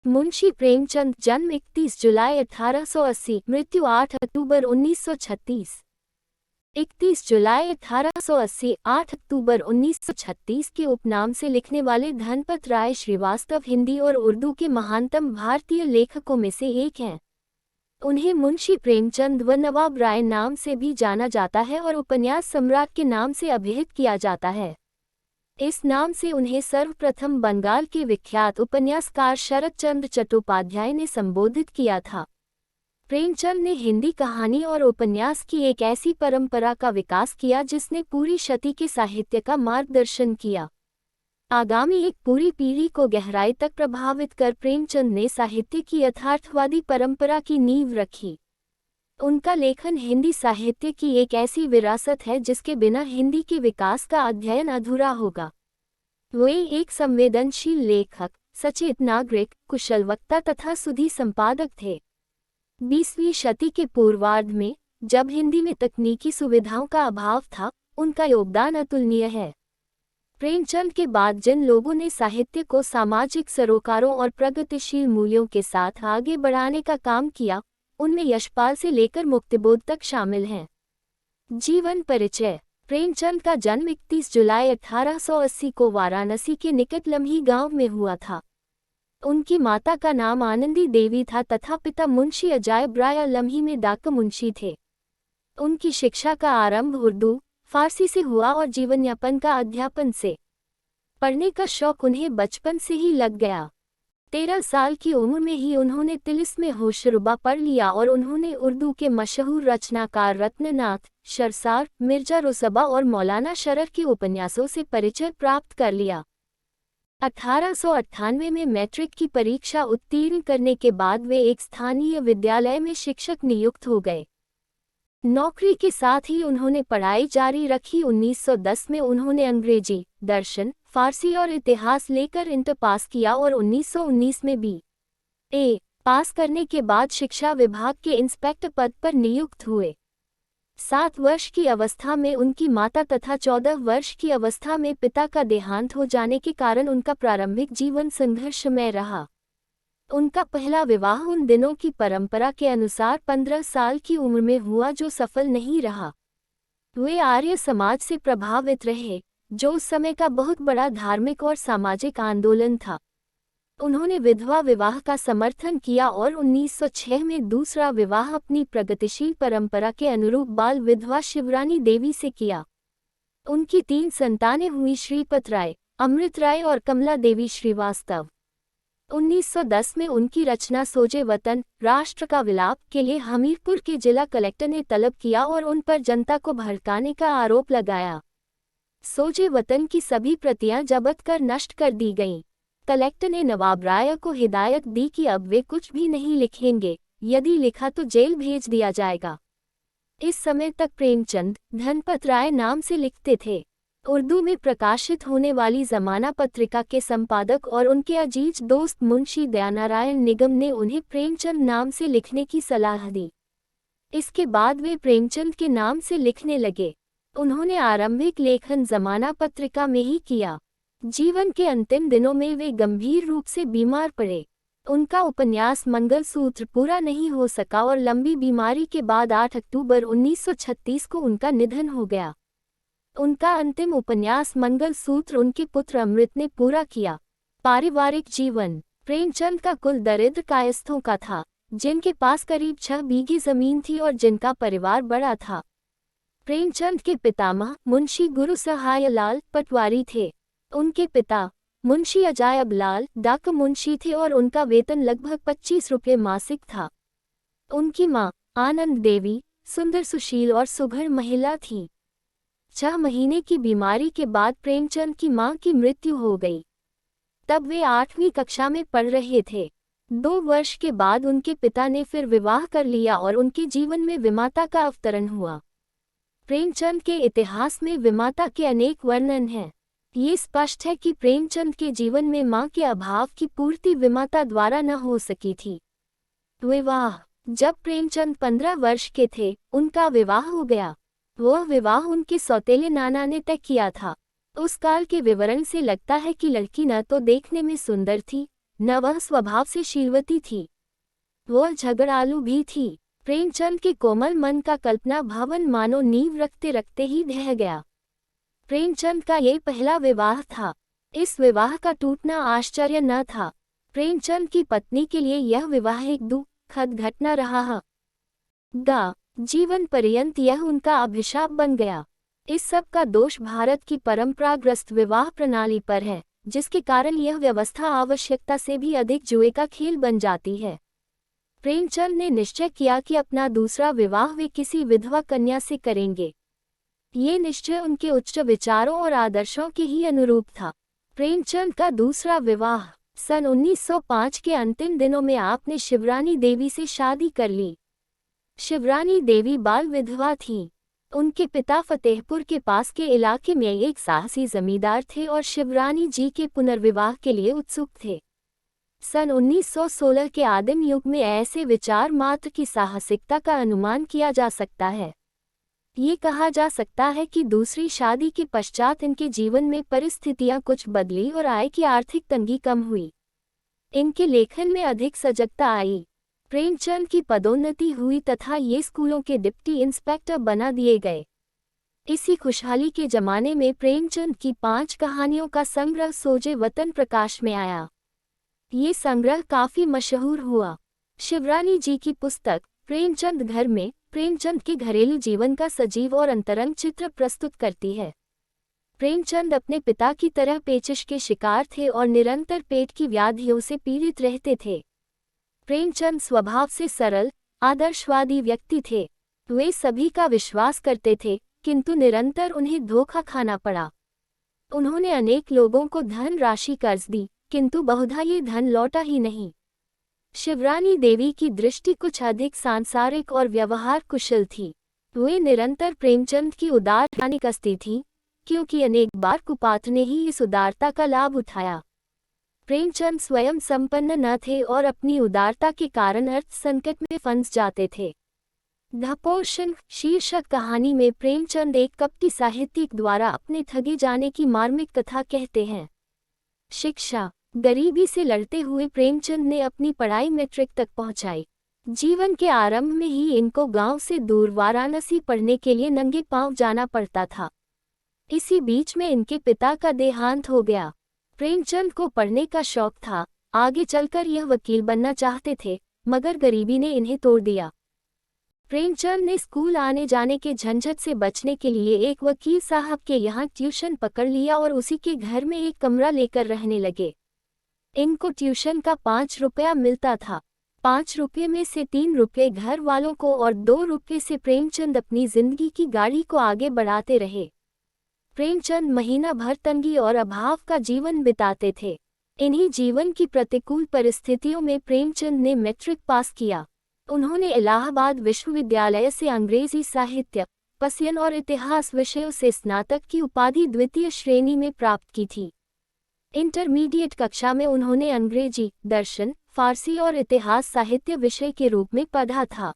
मुंशी प्रेमचंद, जन्म 31 जुलाई 1880, मृत्यु 8 अक्टूबर 1936। 31 जुलाई 1880, 8 अक्टूबर 1936 के उपनाम से लिखने वाले धनपत राय श्रीवास्तव हिंदी और उर्दू के महानतम भारतीय लेखकों में से एक हैं। उन्हें मुंशी प्रेमचंद व नवाब राय नाम से भी जाना जाता है और उपन्यास सम्राट के नाम से अभिहित किया जाता है। इस नाम से उन्हें सर्वप्रथम बंगाल के विख्यात उपन्यासकार शरत चंद्र चट्टोपाध्याय ने संबोधित किया था। प्रेमचंद ने हिंदी कहानी और उपन्यास की एक ऐसी परंपरा का विकास किया जिसने पूरी शती के साहित्य का मार्गदर्शन किया। आगामी एक पूरी पीढ़ी को गहराई तक प्रभावित कर प्रेमचंद ने साहित्य की यथार्थवादी परंपरा की नींव रखी। उनका लेखन हिंदी साहित्य की एक ऐसी विरासत है जिसके बिना हिंदी के विकास का अध्ययन अधूरा होगा। वे एक संवेदनशील लेखक, सचेत नागरिक, कुशल वक्ता तथा सुधी संपादक थे। 20वीं शती के पूर्वार्ध में, जब हिंदी में तकनीकी सुविधाओं का अभाव था, उनका योगदान अतुलनीय है। प्रेमचंद के बाद जिन लोगों ने साहित्य को सामाजिक सरोकारों और प्रगतिशील मूल्यों के साथ आगे बढ़ाने का काम किया, उनमें यशपाल से लेकर मुक्तिबोध तक शामिल हैं। जीवन परिचय। प्रेमचंद का जन्म 31 जुलाई 1880 को वाराणसी के निकट लम्ही गांव में हुआ था। उनकी माता का नाम आनंदी देवी था तथा पिता मुंशी अजायब राय लम्ही में डाक मुंशी थे। उनकी शिक्षा का आरंभ उर्दू, फारसी से हुआ और जीवनयापन का अध्यापन से। पढ़ने का शौक उन्हें बचपन से ही लग गया। 13 साल की उम्र में ही उन्होंने तिलिस्मे होशरुबा पढ़ लिया और उन्होंने उर्दू के मशहूर रचनाकार रत्ननाथ, शरसार, मिर्जा रुसबा और मौलाना शरर के उपन्यासों से परिचय प्राप्त कर लिया। 1898 में मैट्रिक की परीक्षा उत्तीर्ण करने के बाद वे एक स्थानीय विद्यालय में शिक्षक नियुक्त हो गए। नौकरी के साथ ही उन्होंने पढ़ाई जारी रखी। 1910 में उन्होंने अंग्रेजी, दर्शन, फारसी और इतिहास लेकर इंटर पास किया और 1919 में B.A. पास करने के बाद शिक्षा विभाग के इंस्पेक्टर पद पर नियुक्त हुए। 7 वर्ष की अवस्था में उनकी माता तथा 14 वर्ष की अवस्था में पिता का देहांत हो जाने के कारण उनका प्रारंभिक जीवन संघर्षमय रहा। उनका पहला विवाह उन दिनों की परंपरा के अनुसार 15 साल की उम्र में हुआ जो सफल नहीं रहा। वे आर्य समाज से प्रभावित रहे, जो उस समय का बहुत बड़ा धार्मिक और सामाजिक आंदोलन था। उन्होंने विधवा विवाह का समर्थन किया और 1906 में दूसरा विवाह अपनी प्रगतिशील परंपरा के अनुरूप बाल विधवा शिवरानी देवी से किया। उनकी 3 संतानें हुई, श्रीपत राय, अमृत राय और कमला देवी श्रीवास्तव। 1910 में उनकी रचना सोजे वतन, राष्ट्र का विलाप के लिए हमीरपुर के जिला कलेक्टर ने तलब किया और उन पर जनता को भड़काने का आरोप लगाया। सोजे वतन की सभी प्रतियां जब्त कर नष्ट कर दी गईं। कलेक्टर ने नवाब राय को हिदायत दी कि अब वे कुछ भी नहीं लिखेंगे, यदि लिखा तो जेल भेज दिया जाएगा। इस समय तक प्रेमचंद धनपत राय नाम से लिखते थे। उर्दू में प्रकाशित होने वाली ज़माना पत्रिका के संपादक और उनके अजीज दोस्त मुंशी दयानारायण निगम ने उन्हें प्रेमचंद नाम से लिखने की सलाह दी। इसके बाद वे प्रेमचंद के नाम से लिखने लगे। उन्होंने आरंभिक लेखन ज़माना पत्रिका में ही किया। जीवन के अंतिम दिनों में वे गंभीर रूप से बीमार पड़े। उनका उपन्यास मंगलसूत्र पूरा नहीं हो सका और लंबी बीमारी के बाद 8 अक्टूबर 1936 को उनका निधन हो गया। उनका अंतिम उपन्यास मंगलसूत्र उनके पुत्र अमृत ने पूरा किया। पारिवारिक जीवन। प्रेमचंद का कुल दरिद्र कायस्थों का था, जिनके पास करीब 6 बीघी जमीन थी और जिनका परिवार बड़ा था। प्रेमचंद के पितामह मुंशी गुरु सहाय लाल पटवारी थे। उनके पिता मुंशी अजायब लाल डाक मुंशी थे और उनका वेतन लगभग 25 रुपये मासिक था। उनकी मां आनंद देवी सुंदर, सुशील और सुघड़ महिला थी। 6 महीने की बीमारी के बाद प्रेमचंद की मां की मृत्यु हो गई। तब वे 8वीं कक्षा में पढ़ रहे थे। 2 वर्ष के बाद उनके पिता ने फिर विवाह कर लिया और उनके जीवन में विमाता का अवतरण हुआ। प्रेमचंद के इतिहास में विमाता के अनेक वर्णन हैं। ये स्पष्ट है कि प्रेमचंद के जीवन में मां के अभाव की पूर्ति विमाता द्वारा न हो सकी थी। विवाह। जब प्रेमचंद 15 वर्ष के थे, उनका विवाह हो गया। वह विवाह उनके सौतेले नाना ने तय किया था। उस काल के विवरण से लगता है कि लड़की न तो देखने में सुंदर थी, न वह स्वभाव से शीलवती थी, वह झगड़ालू भी थी। प्रेमचंद के कोमल मन का कल्पना भवन मानो नींव रखते रखते ही ढह गया। प्रेमचंद का ये पहला विवाह था। इस विवाह का टूटना आश्चर्य न था। प्रेमचंद की पत्नी के लिए यह विवाह एक दुखद घटना रहा। जीवन पर्यंत यह उनका अभिशाप बन गया। इस सब का दोष भारत की परंपराग्रस्त विवाह प्रणाली पर है, जिसके कारण यह व्यवस्था आवश्यकता से भी अधिक जुए का खेल बन जाती है। प्रेमचंद ने निश्चय किया कि अपना दूसरा विवाह वे किसी विधवा कन्या से करेंगे। ये निश्चय उनके उच्च विचारों और आदर्शों के ही अनुरूप था। प्रेमचंद का दूसरा विवाह सन 1905 के अंतिम दिनों में आपने शिवरानी देवी से शादी कर ली। शिवरानी देवी बाल विधवा थीं। उनके पिता फतेहपुर के पास के इलाके में एक साहसी जमींदार थे और शिवरानी जी के पुनर्विवाह के लिए उत्सुक थे। सन 1916 के आदिम युग में ऐसे विचार मात्र की साहसिकता का अनुमान किया जा सकता है। ये कहा जा सकता है कि दूसरी शादी के पश्चात इनके जीवन में परिस्थितियां कुछ बदली और आय की आर्थिक तंगी कम हुई। इनके लेखन में अधिक सजगता आई। प्रेमचंद की पदोन्नति हुई तथा ये स्कूलों के डिप्टी इंस्पेक्टर बना दिए गए। इसी खुशहाली के जमाने में प्रेमचंद की 5 कहानियों का संग्रह सोजे वतन प्रकाश में आया। ये संग्रह काफी मशहूर हुआ। शिवरानी जी की पुस्तक प्रेमचंद घर में प्रेमचंद के घरेलू जीवन का सजीव और अंतरंग चित्र प्रस्तुत करती है। प्रेमचंद अपने पिता की तरह पेचिश के शिकार थे और निरंतर पेट की व्याधियों से पीड़ित रहते थे। प्रेमचंद स्वभाव से सरल, आदर्शवादी व्यक्ति थे। वे सभी का विश्वास करते थे, किंतु निरंतर उन्हें धोखा खाना पड़ा। उन्होंने अनेक लोगों को धन राशि कर्ज दी, किंतु बहुधा ये धन लौटा ही नहीं। शिवरानी देवी की दृष्टि कुछ अधिक सांसारिक और व्यवहार कुशल थी। वे निरंतर प्रेमचंद की उदार कसती थीं, क्योंकि अनेक बार कुपात्र ने ही इस उदारता का लाभ उठाया। प्रेमचंद स्वयं संपन्न न थे और अपनी उदारता के कारण अर्थ संकट में फंस जाते थे। द पोर्शन शीर्षक कहानी में प्रेमचंद एक कपटी साहित्यिक द्वारा अपने ठगे जाने की मार्मिक कथा कहते हैं। शिक्षा गरीबी से लड़ते हुए प्रेमचंद ने अपनी पढ़ाई मैट्रिक तक पहुंचाई। जीवन के आरंभ में ही इनको गांव से दूर वाराणसी पढ़ने के लिए नंगे पांव जाना पड़ता था। इसी बीच में इनके पिता का देहांत हो गया। प्रेमचंद को पढ़ने का शौक था, आगे चलकर यह वकील बनना चाहते थे, मगर गरीबी ने इन्हें तोड़ दिया। प्रेमचंद ने स्कूल आने जाने के झंझट से बचने के लिए एक वकील साहब के यहाँ ट्यूशन पकड़ लिया और उसी के घर में एक कमरा लेकर रहने लगे। इनको ट्यूशन का 5 रुपया मिलता था। 5 रुपये में से 3 रुपये घर वालों को और 2 रुपये से प्रेमचंद अपनी जिंदगी की गाड़ी को आगे बढ़ाते रहे। प्रेमचंद महीना भर तंगी और अभाव का जीवन बिताते थे। इन्हीं जीवन की प्रतिकूल परिस्थितियों में प्रेमचंद ने मैट्रिक पास किया। उन्होंने इलाहाबाद विश्वविद्यालय से अंग्रेजी साहित्य, पसियन और इतिहास विषयों से स्नातक की उपाधि द्वितीय श्रेणी में प्राप्त की थी। इंटरमीडिएट कक्षा में उन्होंने अंग्रेजी, दर्शन, फारसी और इतिहास साहित्य विषय के रूप में पढ़ा था।